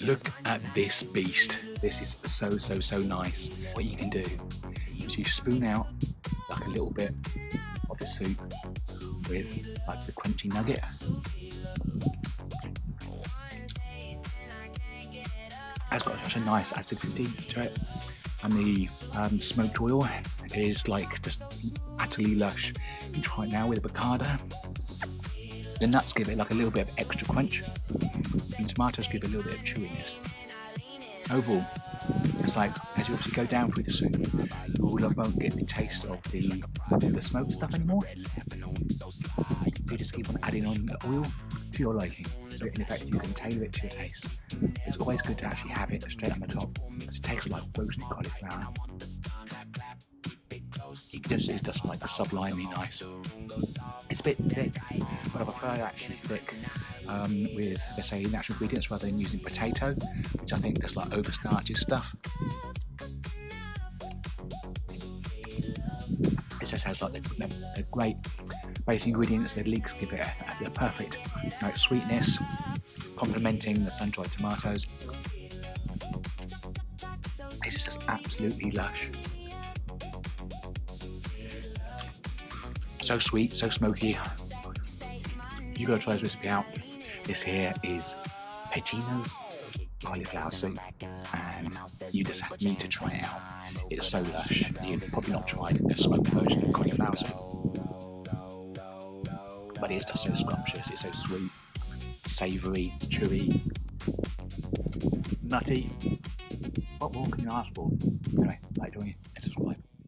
Look at this beast. This is so nice. What you can do is you spoon out like a little bit of the soup with like the crunchy nugget. It's got such a nice acidity to it, and the smoked oil is like just utterly lush. You can try it now with a Picada. The nuts give it like a little bit of extra crunch, and tomatoes give it a little bit of chewiness. Overall, it's like as you obviously go down through the soup, you won't get the taste of the smoked stuff anymore. You just keep on adding on the oil to your liking. So in effect, you can tailor it to your taste. It's always good to actually have it straight on the top, because it tastes like roasted cauliflower. It's just like sublimely nice. It's a bit thick, but I prefer it actually thick with, let's say, natural ingredients rather than using potato, which I think just like overstarches stuff. It's just has like the great base ingredients. The leeks give it the perfect sweetness, complementing the sun-dried tomatoes. It's just absolutely lush. So sweet, so smoky. You gotta try this recipe out. This here is Petina's cauliflower soup, and you just need to try it out. It's so lush. You've probably not tried the smoked version of cauliflower soup, but it's just so scrumptious. It's so sweet, savoury, chewy, nutty. What more can you ask for? Anyway, like doing it and subscribe.